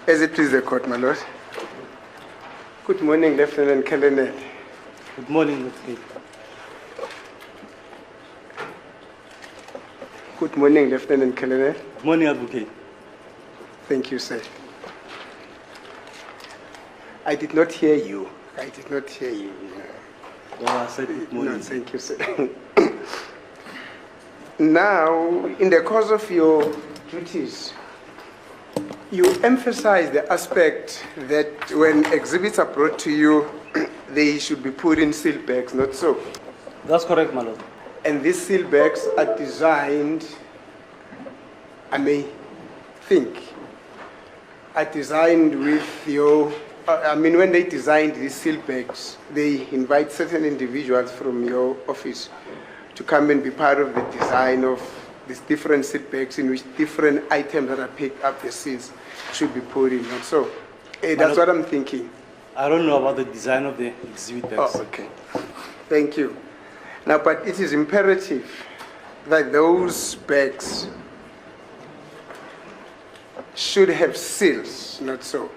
As it please the court, my lord. Good morning, Lieutenant Colonel. Good morning, Mr. Good morning, Lieutenant Colonel. Good morning, Advocate. Thank you, sir. I did not hear you. I did not hear you. Well, I said good morning. No, thank you, sir. Now, in the course of your duties, you emphasize the aspect that when exhibits are brought to you, they should be put in seal bags, not so? That's correct, my lord. And these seal bags are designed, I may think, are designed with your, when they designed these seal bags, they invite certain individuals from your office to come and be part of the design of these different seal bags in which different items that are picked up the seals should be put in. And so that's what I'm thinking. I don't know about the design of the exhibit bags. Oh, okay. Thank you. Now, but it is imperative that those bags should have seals, not so.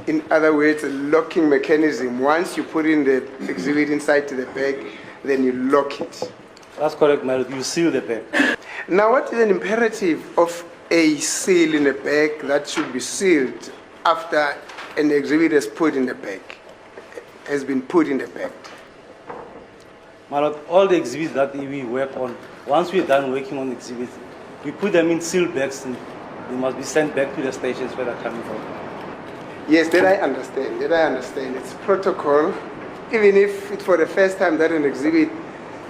In other words, a locking mechanism. Once you put in the exhibit inside the bag, then you lock it. That's correct, my lord. You seal the bag. Now, what is an imperative of a seal in a bag that should be sealed after an exhibit is put in the bag, has been put in the bag? My lord, all the exhibits that we work on, once we're done working on exhibits, we put them in sealed bags and they must be sent back to the stations where they're coming from. Yes, that I understand. It's protocol. Even if it's for the first time that an exhibit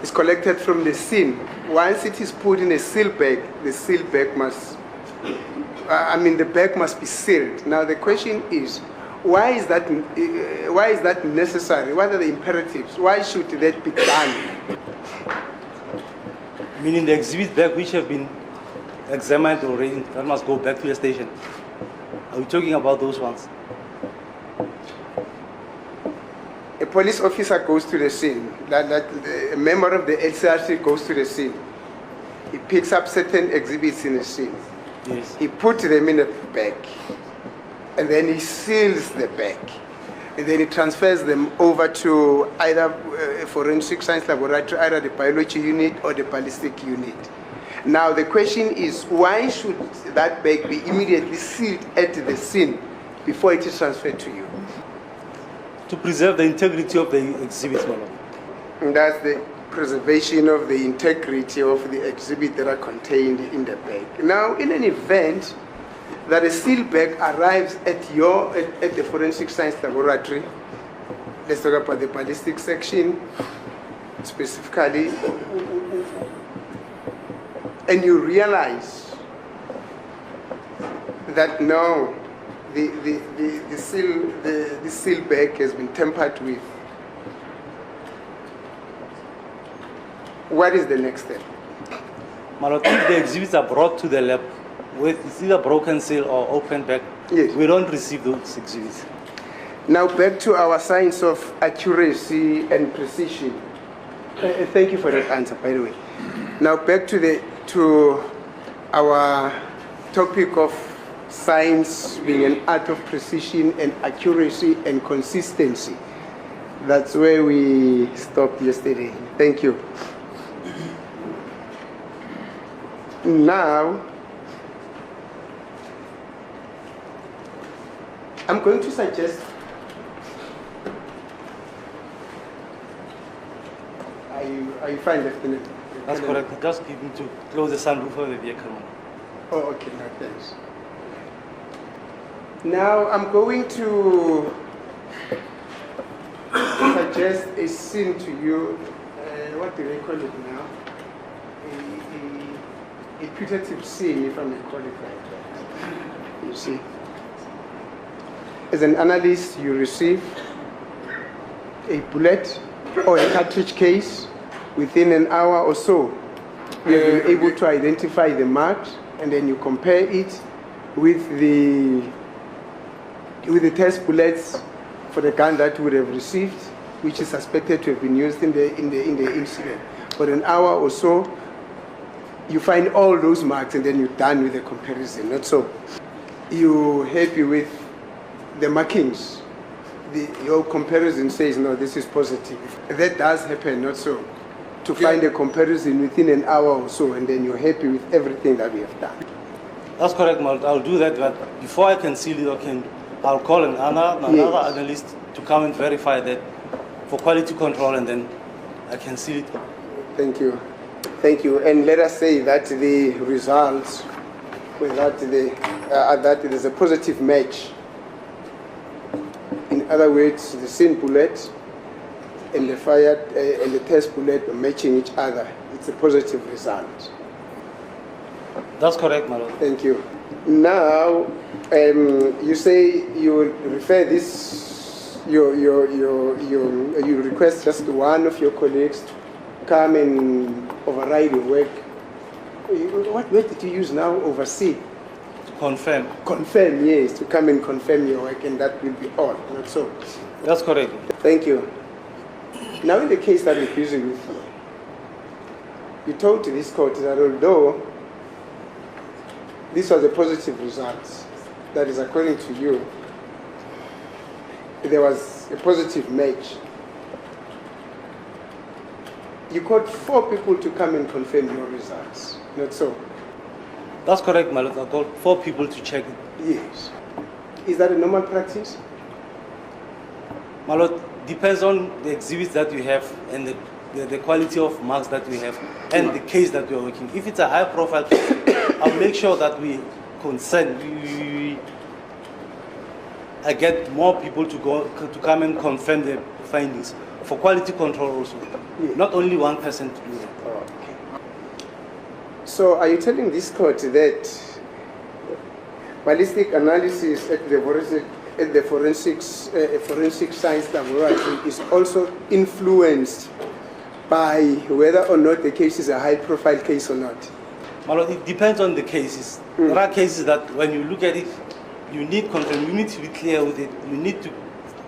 is collected from the scene, once it is put in a seal bag, the seal bag must, the bag must be sealed. Now the question is, why is that necessary? What are the imperatives? Why should that be done? Meaning the exhibit bag which have been examined already, that must go back to the station. Are we talking about those ones? A police officer goes to the scene, a member of the LCRC goes to the scene. He picks up certain exhibits in the scene. Yes. He puts them in a bag, and then he seals the bag. And then he transfers them over to either a forensic science laboratory, either the biology unit or the ballistic unit. Now the question is, why should that bag be immediately sealed at the scene before it is transferred to you? To preserve the integrity of the exhibits, my lord. And that's the preservation of the integrity of the exhibit that are contained in the bag. Now, in an event that a seal bag arrives at the forensic science laboratory, let's talk about the ballistic section specifically, and you realize that no, the seal bag has been tampered with, what is the next step? My lord, if the exhibits are brought to the lab with either broken seal or open bag, yes, we don't receive those exhibits. Now back to our science of accuracy and precision. Thank you for that answer, by the way. Now back to our topic of science being an art of precision and accuracy and consistency. That's where we stopped yesterday. Thank you. Now, I'm going to suggest I find Lieutenant. That's correct. Just give me to close the sunroof of the vehicle. Oh, okay. No, thanks. Now, I'm going to suggest a scene to you. What do they call it now? A putative scene, if I may call it like that. You see, as an analyst, you receive a bullet or a cartridge case. Within an hour or so, you'll be able to identify the marks, and then you compare it with the test bullets for the gun that you would have received, which is suspected to have been used in the incident. For an hour or so, you find all those marks, and then you're done with the comparison. Not so. You're happy with the markings, your comparison says, no, this is positive. That does happen, not so. To find a comparison within an hour or so, and then you're happy with everything that we have done. That's correct, Malot. I'll do that, but before I can seal it, I'll call another analyst to come and verify that for quality control, and then I can seal it. Thank you. Thank you. And let us say that the results, that there's a positive match. In other words, the scene bullet and the fired and the test bullet are matching each other. It's a positive result. That's correct, my lord. Thank you. Now, you say you will refer this, you request just one of your colleagues to come and override your work. What word did you use now? Oversee? To confirm. Confirm, yes, to come and confirm your work, and that will be all, not so. That's correct. Thank you. Now, in the case that we're busy with you told to this court that although this was a positive result, that is according to you, there was a positive match. You called 4 people to come and confirm your results, not so? That's correct, my lord. I called 4 people to check it. Yes. Is that a normal practice? My lord, depends on the exhibits that you have and the quality of marks that we have and the case that we are working. If it's a high profile case, I'll make sure that we consent. I get more people to come and confirm the findings for quality control also. Yeah. Not only one person to do that. Okay. So are you telling this court that ballistic analysis at the forensic science laboratory is also influenced by whether or not the case is a high-profile case or not? My lord, it depends on the cases. There are cases that when you look at it, you need confirm. You need to be clear with it. You need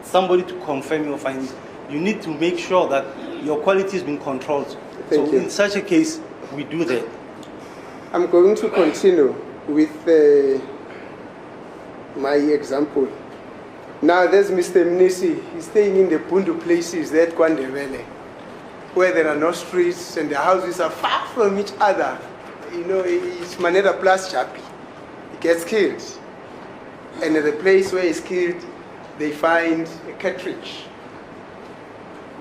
somebody to confirm your findings. You need to make sure that your quality has been controlled. Thank you. In such a case, we do that. I'm going to continue with my example. Now there's Mr. Mnisi. He's staying in the Bundu places there at Kwandebele, where there are no streets and the houses are far from each other. You know, it's Manera plus Chapi. He gets killed. And at the place where he's killed, they find a cartridge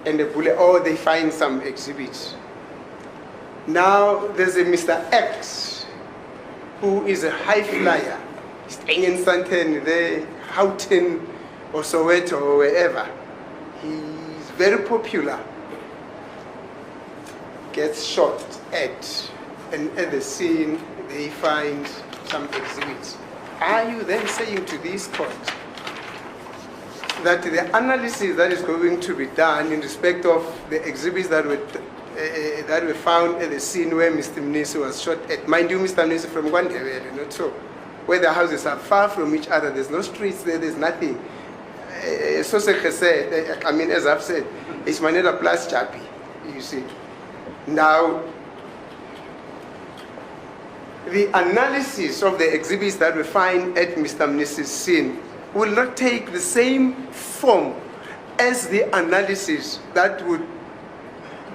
and a bullet, or they find some exhibits. Now there's a Mr. X, who is a high flyer, staying in Santen, there, Houghton, or Soweto, or wherever. He's very popular. Gets shot at, and at the scene they find some exhibits. Are you then saying to this court that the analysis that is going to be done in respect of the exhibits that were found at the scene where Mr. Mnisi was shot at, mind you, Mr. Mnisi from Kwandebele, not so, where the houses are far from each other, there's no streets there, there's nothing. So said, I mean, as I've said, it's Manera plus Chapi, you see. Now, the analysis of the exhibits that we find at Mr. Mnisi's scene will not take the same form as the analysis that would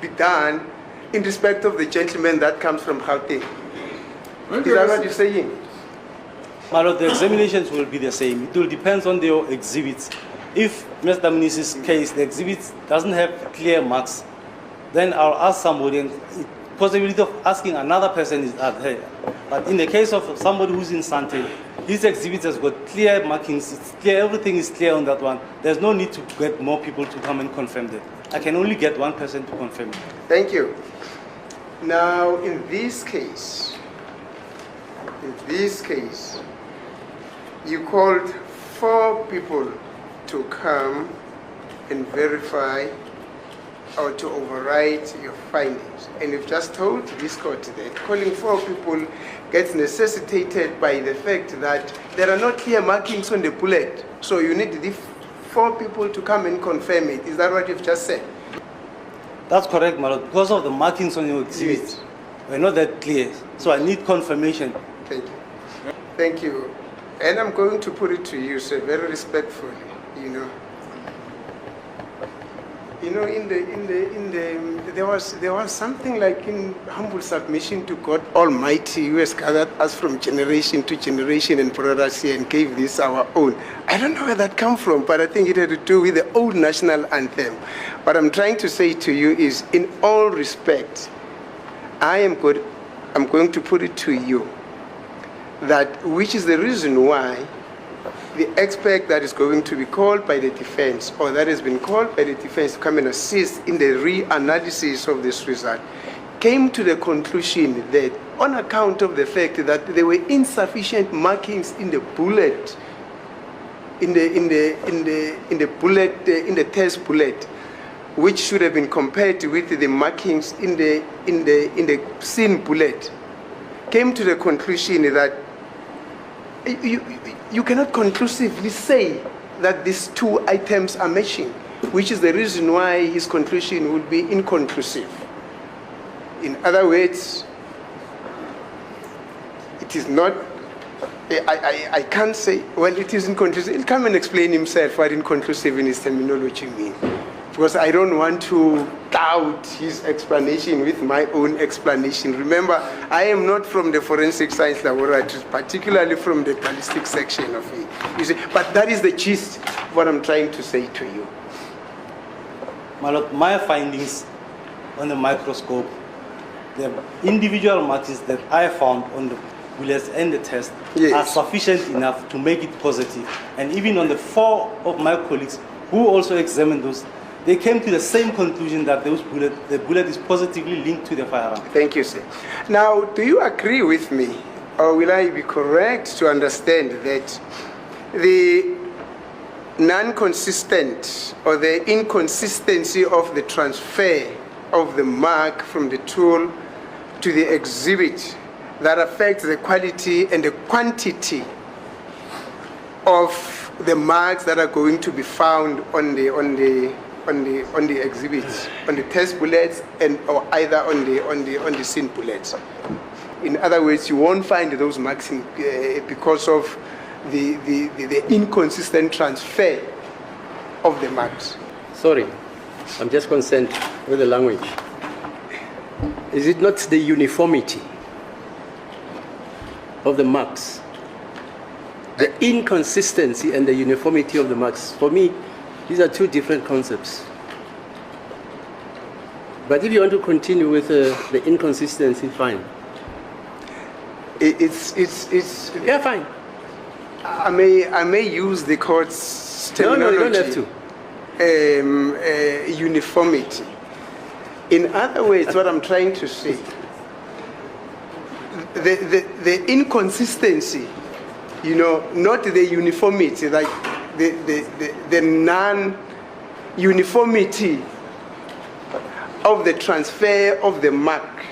be done in respect of the gentleman that comes from Gauteng. Is that what you're saying? My lord, the examinations will be the same. It will depend on the exhibits. If Mr. Mnisi's case, the exhibits doesn't have clear marks, then I'll ask somebody, and the possibility of asking another person is there. But in the case of somebody who's in Sante, his exhibit has got clear markings, it's clear, everything is clear on that one. There's no need to get more people to come and confirm that. I can only get one person to confirm it. Thank you. Now, in this case, you called 4 people to come and verify or to override your findings. And you've just told this court that calling 4 people gets necessitated by the fact that there are no clear markings on the bullet. So you need the 4 people to come and confirm it. Is that what you've just said? That's correct, my lord. Because of the markings on your exhibits, yes, we're not that clear. So I need confirmation. Thank you. Thank you. And I'm going to put it to you, sir, very respectfully, you know. You know, there was something like in humble submission to God Almighty, who has gathered us from generation to generation and brought us here and gave this our own. I don't know where that come from, but I think it had to do with the old national anthem. What I'm trying to say to you is, in all respect, I'm going to put it to you that which is the reason why the expert that is going to be called by the defense, or that has been called by the defense to come and assist in the reanalysis of this result, came to the conclusion that on account of the fact that there were insufficient markings in the bullet, in the test bullet, which should have been compared with the markings in the scene bullet, came to the conclusion that you cannot conclusively say that these two items are matching, which is the reason why his conclusion would be inconclusive. In other words, it is not, I can't say, well, it is inconclusive. He'll come and explain himself what inconclusive in his terminology means. Because I don't want to doubt his explanation with my own explanation. Remember, I am not from the forensic science laboratory, particularly from the ballistic section of it. You see, but that is the gist of what I'm trying to say to you. My Lord, my findings on the microscope, the individual markings that I found on the bullets and the test are sufficient enough to make it positive. And even on the 4 of my colleagues who also examined those, they came to the same conclusion that the bullet is positively linked to the firearm. Thank you, sir. Now, do you agree with me, or will I be correct to understand that the non-consistent or the inconsistency of the transfer of the mark from the tool to the exhibit that affects the quality and the quantity of the marks that are going to be found on the exhibits, on the test bullets, and or either on the scene bullets? In other words, you won't find those marks because of the inconsistent transfer of the marks. Sorry, I'm just concerned with the language. Is it not the uniformity of the marks? The inconsistency and the uniformity of the marks. For me, these are two different concepts. But if you want to continue with the inconsistency, fine. It's yeah, fine. I may use the court's terminology. No, you don't have to. Uniformity. In other words, what I'm trying to say, the inconsistency, you know, not the uniformity, like the non-uniformity of the transfer of the mark,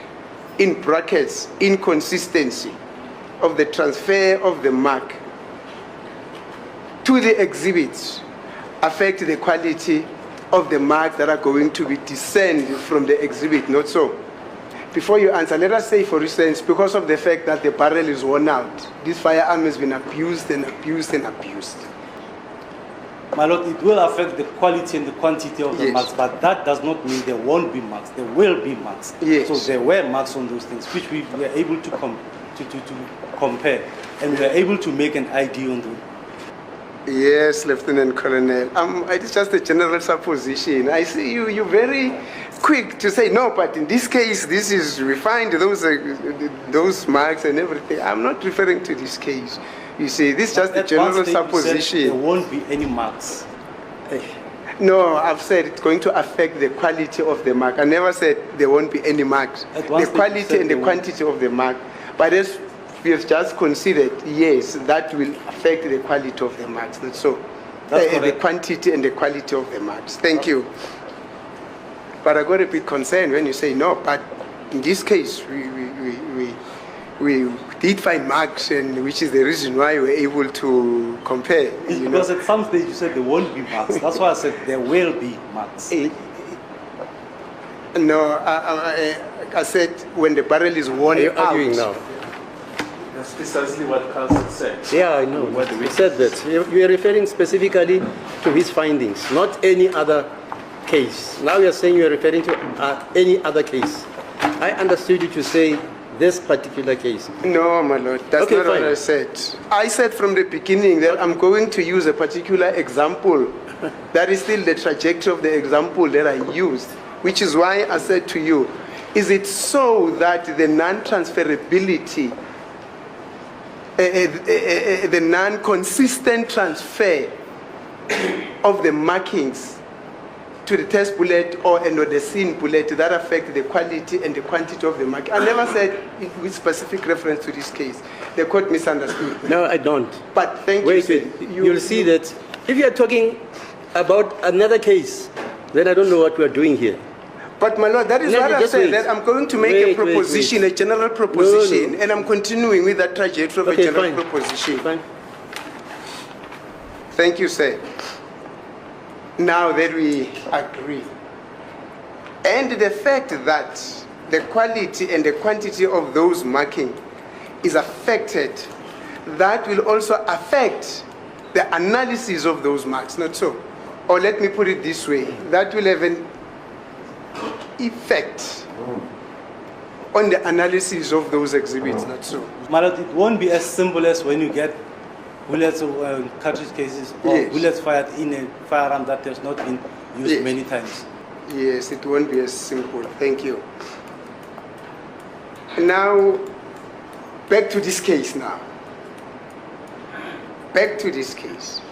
in brackets, inconsistency of the transfer of the mark to the exhibits affect the quality of the marks that are going to be discerned from the exhibit, not so. Before you answer, let us say, for instance, because of the fact that the barrel is worn out, this firearm has been abused and abused and abused. My Lord, it will affect the quality and the quantity of the marks, but that does not mean there won't be marks. There will be marks. Yes. So there were marks on those things, which we were able to compare, and we were able to make an ID on them. Yes, Lieutenant Colonel. It's just a general supposition. I see you're very quick to say, no, but in this case, this is refined, those marks and everything. I'm not referring to this case. You see, this is just a general supposition. There won't be any marks. No, I've said it's going to affect the quality of the mark. I never said there won't be any marks. The quality and the quantity of the mark. But as we have just considered, yes, that will affect the quality of the marks. That's so. The quantity and the quality of the marks. Thank you. But I got a bit concerned when you say no, but in this case, we did find marks, and which is the reason why we were able to compare. It's because at some stage you said there won't be marks. That's why I said there will be marks. No, I said when the barrel is worn out. Arguing now. That's precisely what Council said. Yeah, I know. What You said that. You are referring specifically to his findings, not any other case. Now you are saying you are referring to any other case. I understood you to say this particular case. No, my lord, that's Okay, not what fine. I said. I said from the beginning that I'm going to use a particular example. That is still the trajectory of the example that I used, which is why I said to you, is it so that the non-transferability, the non-consistent transfer of the markings to the test bullet or the scene bullet that affect the quality and the quantity of the marking? I never said it with specific reference to this case. The court misunderstood me. No, I don't. But thank Wait, you. wait. You'll see that if you are talking about another case, then I don't know what we are doing here. But my lord, that is No, what I just said, wait. that I'm going to make Wait, a wait, proposition, wait. a general proposition, No. and I'm continuing with that trajectory of a Okay, general fine. proposition. Fine. Thank you, sir. Now that we agree, and the fact that the quality and the quantity of those marking is affected, that will also affect the analysis of those marks, not so? Or let me put it this way, that will have an effect on the analysis of those exhibits, not so? My lord, it won't be as simple as when you get bullets or cartridge cases or Yes. bullets fired in a firearm that has not been used Yes. many times. Yes, it won't be as simple. Thank you. Now, back to this case now. Back to this case.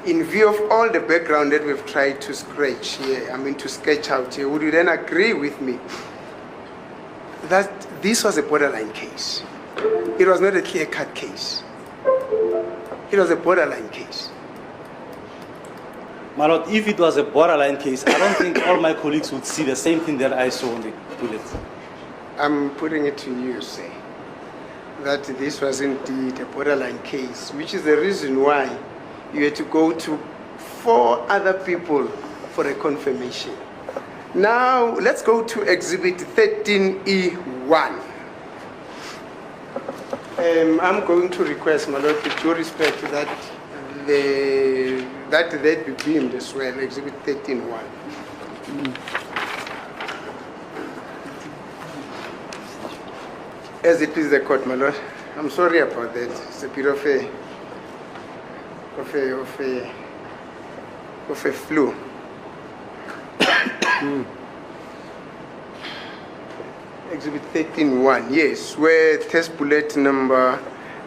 In view of all the background that we've tried to scratch here, to sketch out here, would you then agree with me that this was a borderline case? It was not a clear-cut case. It was a borderline case. My lord, if it was a borderline case, I don't think all my colleagues would see the same thing that I saw on the bullets. I'm putting it to you, sir, that this was indeed a borderline case, which is the reason why you had to go to 4 other people for a confirmation. Now, let's go to Exhibit 13E1. I'm going to request, my lord, with due respect, that that be beamed as well, Exhibit 13.1. As it is the court, my lord. I'm sorry about that. It's a bit of a flu. Exhibit 13.1, yes, where test bullet number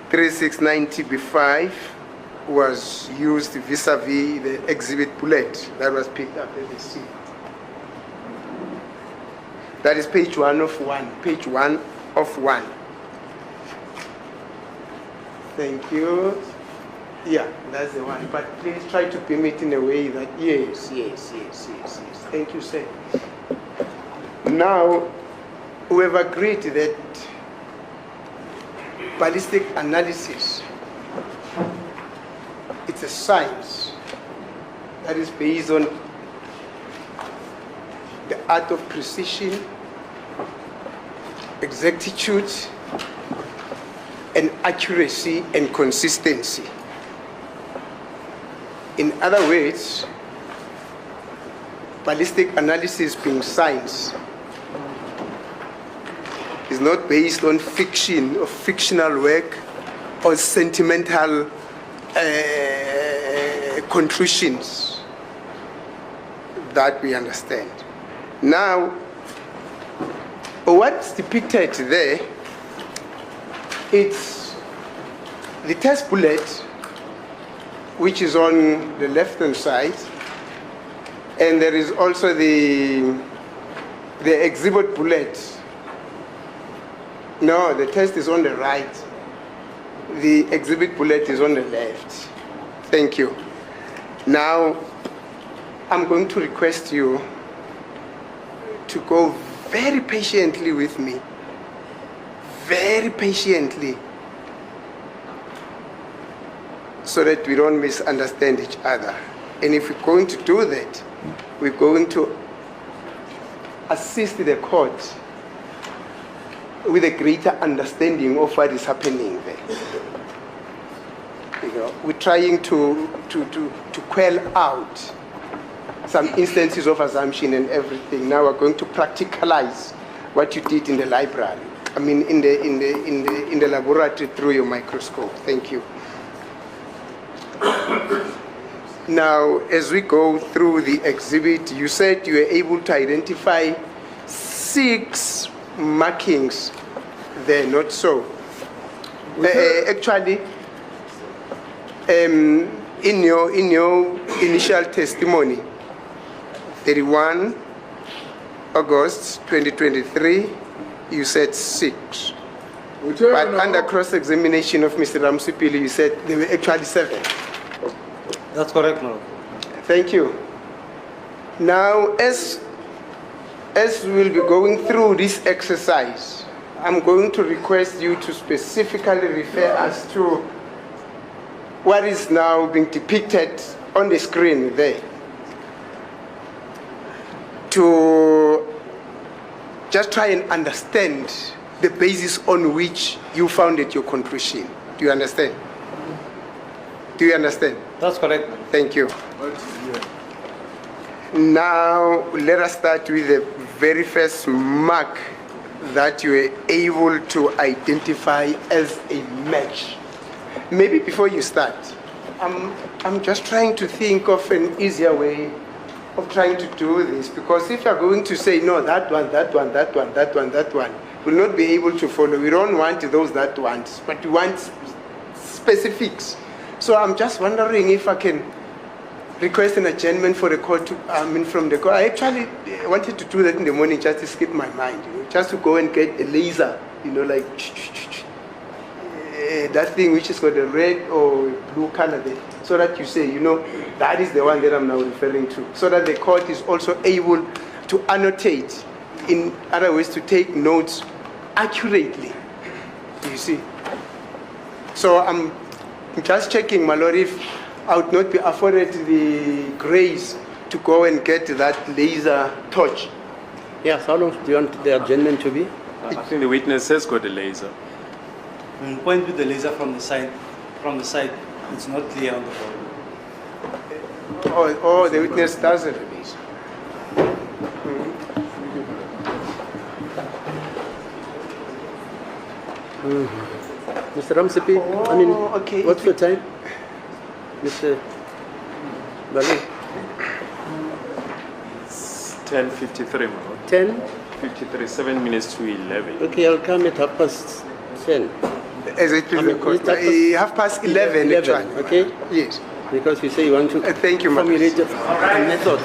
3690B5 was used vis-a-vis the exhibit bullet that was picked up at the scene. That is page 1 of 1. Page 1 of 1. Thank you. Yeah, that's the one. But please try to beam it in a way that, yes. Thank you, sir. Now, we have agreed that ballistic analysis, it's a science that is based on the art of precision, exactitude, and accuracy and consistency. In other words, ballistic analysis being science is not based on fiction or fictional work or sentimental conclusions that we understand. Now, what's depicted there, it's the test bullet, which is on the left-hand side, and there is also the exhibit bullet. No, the test is on the right. The exhibit bullet is on the left. Thank you. Now, I'm going to request you to go very patiently with me. Very patiently. So that we don't misunderstand each other. And if we're going to do that, we're going to assist the court with a greater understanding of what is happening there. You know, we're trying to quell out some instances of assumption and everything. Now we're going to practicalize what you did in the library. I mean, in the laboratory through your microscope. Thank you. Now, as we go through the exhibit, you said you were able to identify 6 markings there, not so. Actually, in your initial testimony, 31 August 2023, you said 6. But under cross-examination of Mr. Ramsipili, you said there were actually 7. That's correct, Lord. Thank you. Now, as we'll be going through this exercise, I'm going to request you to specifically refer us to what is now being depicted on the screen there, to just try and understand the basis on which you founded your conclusion. Do you understand? Do you understand? That's correct. Thank you. Now, let us start with the very first mark that you were able to identify as a match. Maybe before you start, I'm just trying to think of an easier way of trying to do this, because if you're going to say, no, that one, we'll not be able to follow. We don't want those that ones, but we want specifics. So I'm just wondering if I can request an adjournment for the court from the court. I actually wanted to do that in the morning just to skip my mind, just to go and get a laser, like that thing which is got a red or blue color there, so that you say, that is the one that I'm now referring to, so that the court is also able to annotate, in other words, to take notes accurately. You see? So I'm just checking, my Lord, if I would not be afforded the grace to go and get that laser torch. Yes, how long do you want the adjournment to be? I think the witness has got a laser. When you point with the laser from the side, it's not clear on the board. Oh, the witness does it. Mr. Ramsipi, okay. What's the time? Mr. Balu? It's 10:53, my lord. 10? 7 minutes to 11. Okay, I'll come at 10:30. As it is, 11:30, actually. Okay? Yes. Because you say you want to thank you, formulate a method.